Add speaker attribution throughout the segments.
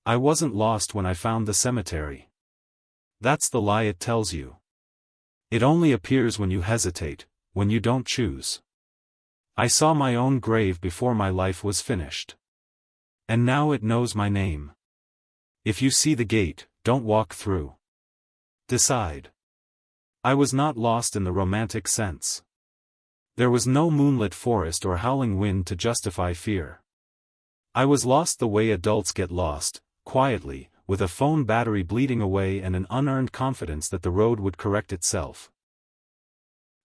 Speaker 1: I wasn't lost when I found the cemetery. That's the lie it tells you. It only appears when you hesitate, when you don't choose. I saw my own grave before my life was finished. And now it knows my name. If you see the gate, don't walk through. Decide. I was not lost in the romantic sense. There was no moonlit forest or howling wind to justify fear. I was lost the way adults get lost, quietly, with a phone battery bleeding away and an unearned confidence that the road would correct itself.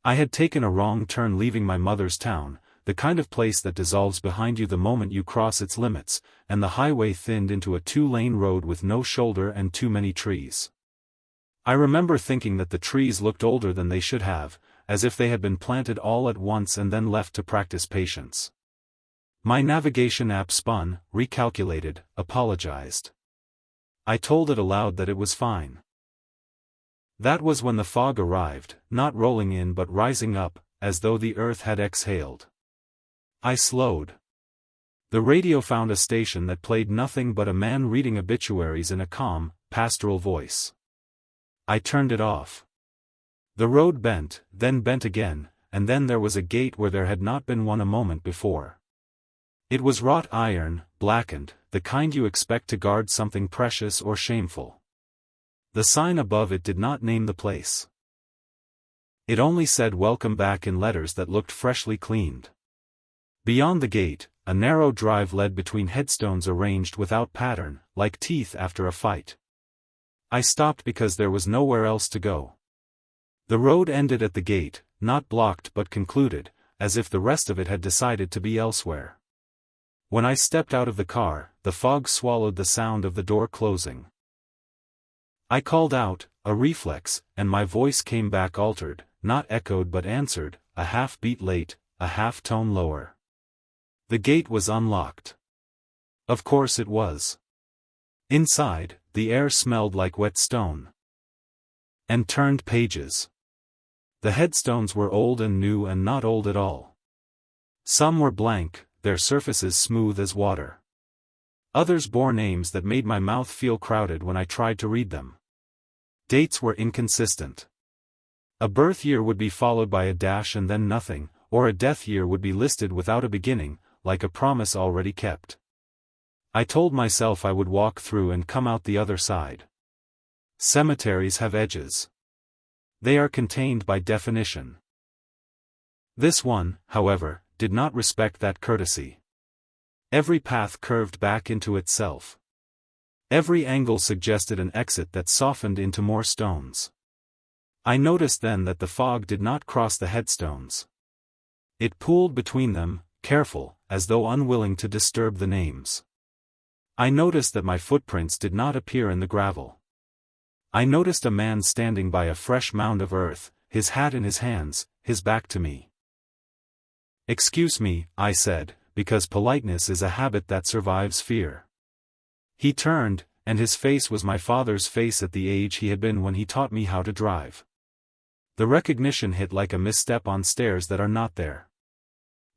Speaker 1: I had taken a wrong turn leaving my mother's town, the kind of place that dissolves behind you the moment you cross its limits, and the highway thinned into a two-lane road with no shoulder and too many trees. I remember thinking that the trees looked older than they should have, as if they had been planted all at once and then left to practice patience. My navigation app spun, recalculated, apologized. I told it aloud that it was fine. That was when the fog arrived, not rolling in but rising up, as though the earth had exhaled. I slowed. The radio found a station that played nothing but a man reading obituaries in a calm, pastoral voice. I turned it off. The road bent, then bent again, and then there was a gate where there had not been one a moment before. It was wrought iron, blackened, the kind you expect to guard something precious or shameful. The sign above it did not name the place. It only said "Welcome Back" in letters that looked freshly cleaned. Beyond the gate, a narrow drive led between headstones arranged without pattern, like teeth after a fight. I stopped because there was nowhere else to go. The road ended at the gate, not blocked but concluded, as if the rest of it had decided to be elsewhere. When I stepped out of the car, the fog swallowed the sound of the door closing. I called out, a reflex, and my voice came back altered, not echoed but answered, a half-beat late, a half-tone lower. The gate was unlocked. Of course it was. Inside, the air smelled like wet stone. And turned pages. The headstones were old and new and not old at all. Some were blank, their surfaces smooth as water. Others bore names that made my mouth feel crowded when I tried to read them. Dates were inconsistent. A birth year would be followed by a dash and then nothing, or a death year would be listed without a beginning, like a promise already kept. I told myself I would walk through and come out the other side. Cemeteries have edges. They are contained by definition. This one, however, did not respect that courtesy. Every path curved back into itself. Every angle suggested an exit that softened into more stones. I noticed then that the fog did not cross the headstones. It pooled between them, careful, as though unwilling to disturb the names. I noticed that my footprints did not appear in the gravel. I noticed a man standing by a fresh mound of earth, his hat in his hands, his back to me. "Excuse me," I said, because politeness is a habit that survives fear. He turned, and his face was my father's face at the age he had been when he taught me how to drive. The recognition hit like a misstep on stairs that are not there.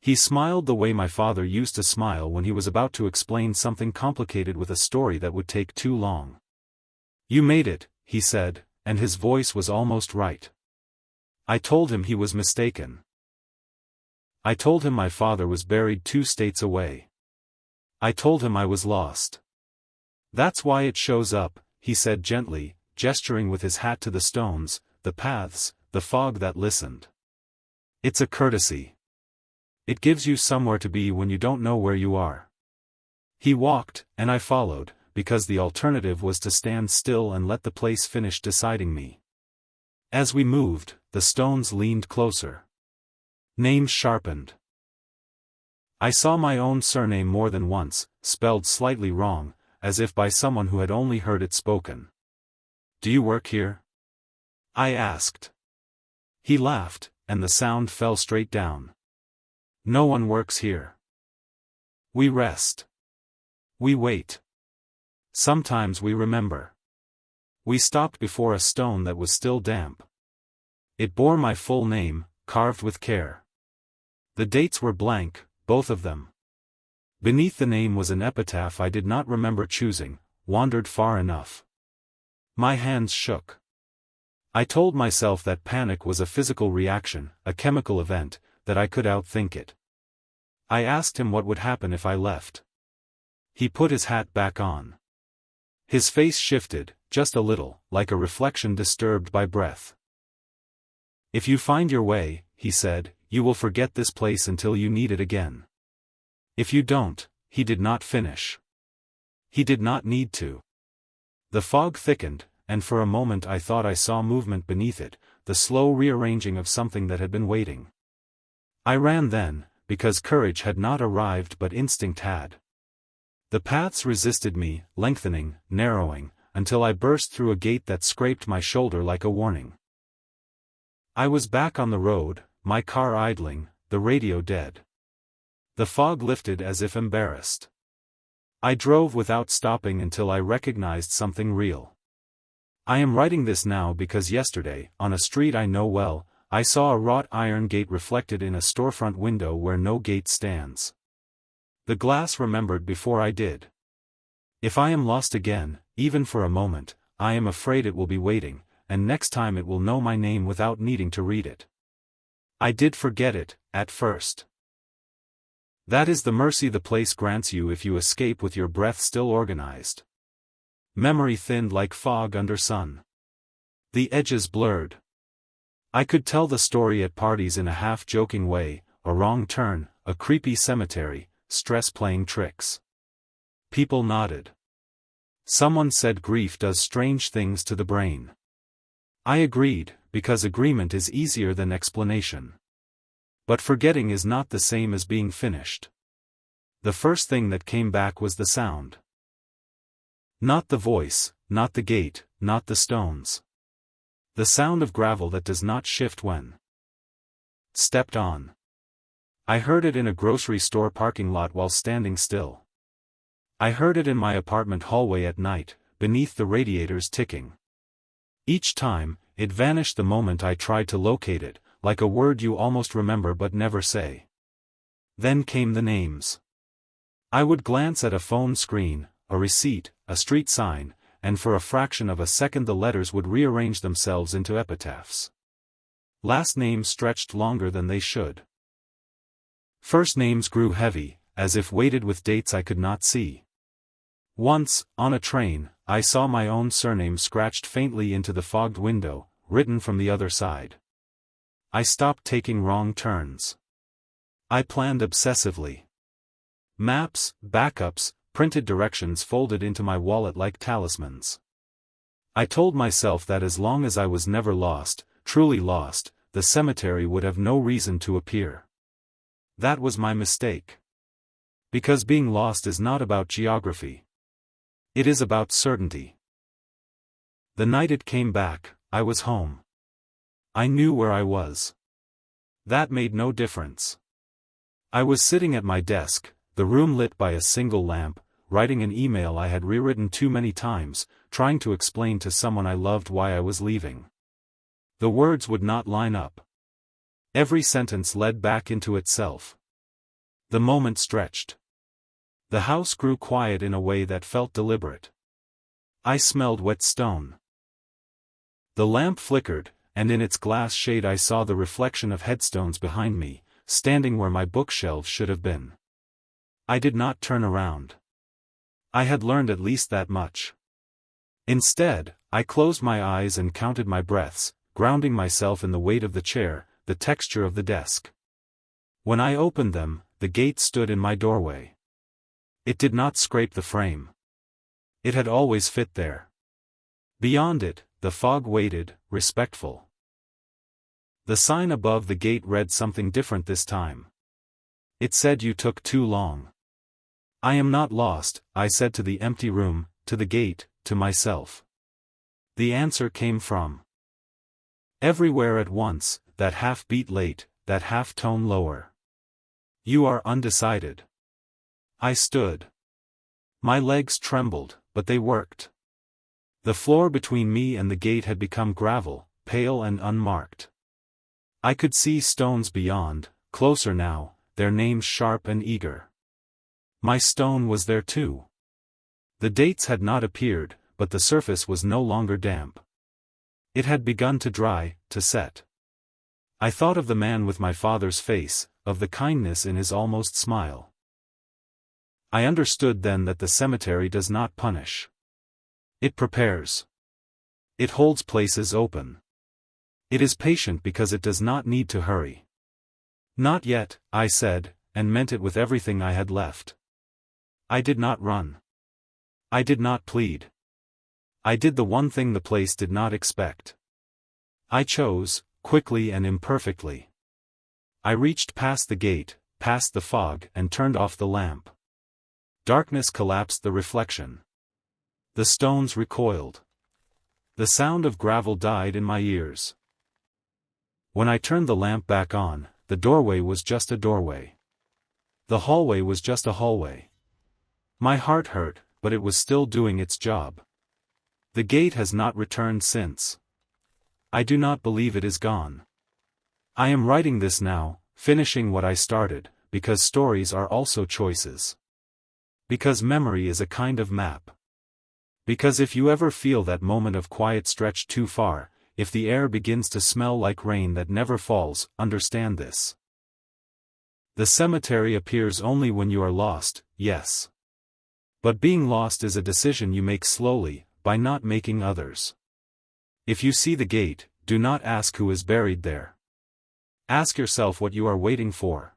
Speaker 1: He smiled the way my father used to smile when he was about to explain something complicated with a story that would take too long. "You made it," he said, and his voice was almost right. I told him he was mistaken. I told him my father was buried 2 states away. I told him I was lost. "That's why it shows up," he said gently, gesturing with his hat to the stones, the paths, the fog that listened. "It's a courtesy. It gives you somewhere to be when you don't know where you are." He walked, and I followed, because the alternative was to stand still and let the place finish deciding me. As we moved, the stones leaned closer. Names sharpened. I saw my own surname more than once, spelled slightly wrong, as if by someone who had only heard it spoken. "Do you work here?" I asked. He laughed, and the sound fell straight down. "No one works here. We rest. We wait. Sometimes we remember." We stopped before a stone that was still damp. It bore my full name, carved with care. The dates were blank, both of them. Beneath the name was an epitaph I did not remember choosing, wandered far enough. My hands shook. I told myself that panic was a physical reaction, a chemical event, that I could outthink it. I asked him what would happen if I left. He put his hat back on. His face shifted, just a little, like a reflection disturbed by breath. "If you find your way," he said, "you will forget this place until you need it again. If you don't," he did not finish. He did not need to. The fog thickened, and for a moment I thought I saw movement beneath it, the slow rearranging of something that had been waiting. I ran then, because courage had not arrived but instinct had. The paths resisted me, lengthening, narrowing, until I burst through a gate that scraped my shoulder like a warning. I was back on the road, my car idling, the radio dead. The fog lifted as if embarrassed. I drove without stopping until I recognized something real. I am writing this now because yesterday, on a street I know well, I saw a wrought iron gate reflected in a storefront window where no gate stands. The glass remembered before I did. If I am lost again, even for a moment, I am afraid it will be waiting, and next time it will know my name without needing to read it. I did forget it, at first. That is the mercy the place grants you if you escape with your breath still organized. Memory thinned like fog under sun. The edges blurred. I could tell the story at parties in a half-joking way, a wrong turn, a creepy cemetery, stress playing tricks. People nodded. Someone said grief does strange things to the brain. I agreed, because agreement is easier than explanation. But forgetting is not the same as being finished. The first thing that came back was the sound. Not the voice, not the gate, not the stones. The sound of gravel that does not shift when stepped on. I heard it in a grocery store parking lot while standing still. I heard it in my apartment hallway at night, beneath the radiators ticking. Each time, it vanished the moment I tried to locate it, like a word you almost remember but never say. Then came the names. I would glance at a phone screen, a receipt, a street sign, and for a fraction of a second the letters would rearrange themselves into epitaphs. Last names stretched longer than they should. First names grew heavy, as if weighted with dates I could not see. Once, on a train, I saw my own surname scratched faintly into the fogged window, written from the other side. I stopped taking wrong turns. I planned obsessively. Maps, backups, printed directions folded into my wallet like talismans. I told myself that as long as I was never lost, truly lost, the cemetery would have no reason to appear. That was my mistake. Because being lost is not about geography. It is about certainty. The night it came back, I was home. I knew where I was. That made no difference. I was sitting at my desk, the room lit by a single lamp, writing an email I had rewritten too many times, trying to explain to someone I loved why I was leaving. The words would not line up. Every sentence led back into itself. The moment stretched. The house grew quiet in a way that felt deliberate. I smelled wet stone. The lamp flickered, and in its glass shade I saw the reflection of headstones behind me, standing where my bookshelves should have been. I did not turn around. I had learned at least that much. Instead, I closed my eyes and counted my breaths, grounding myself in the weight of the chair, the texture of the desk. When I opened them, the gate stood in my doorway. It did not scrape the frame. It had always fit there. Beyond it, the fog waited, respectful. The sign above the gate read something different this time. It said, "You took too long." I am not lost, I said to the empty room, to the gate, to myself. The answer came from everywhere at once, that half-beat late, that half-tone lower. You are undecided. I stood. My legs trembled, but they worked. The floor between me and the gate had become gravel, pale and unmarked. I could see stones beyond, closer now, their names sharp and eager. My stone was there too. The dates had not appeared, but the surface was no longer damp. It had begun to dry, to set. I thought of the man with my father's face, of the kindness in his almost smile. I understood then that the cemetery does not punish. It prepares. It holds places open. It is patient because it does not need to hurry. Not yet, I said, and meant it with everything I had left. I did not run. I did not plead. I did the one thing the place did not expect. I chose, quickly and imperfectly. I reached past the gate, past the fog, and turned off the lamp. Darkness collapsed the reflection. The stones recoiled. The sound of gravel died in my ears. When I turned the lamp back on, the doorway was just a doorway. The hallway was just a hallway. My heart hurt, but it was still doing its job. The gate has not returned since. I do not believe it is gone. I am writing this now, finishing what I started, because stories are also choices. Because memory is a kind of map. Because if you ever feel that moment of quiet stretched too far, if the air begins to smell like rain that never falls, understand this. The cemetery appears only when you are lost, yes. But being lost is a decision you make slowly, by not making others. If you see the gate, do not ask who is buried there. Ask yourself what you are waiting for.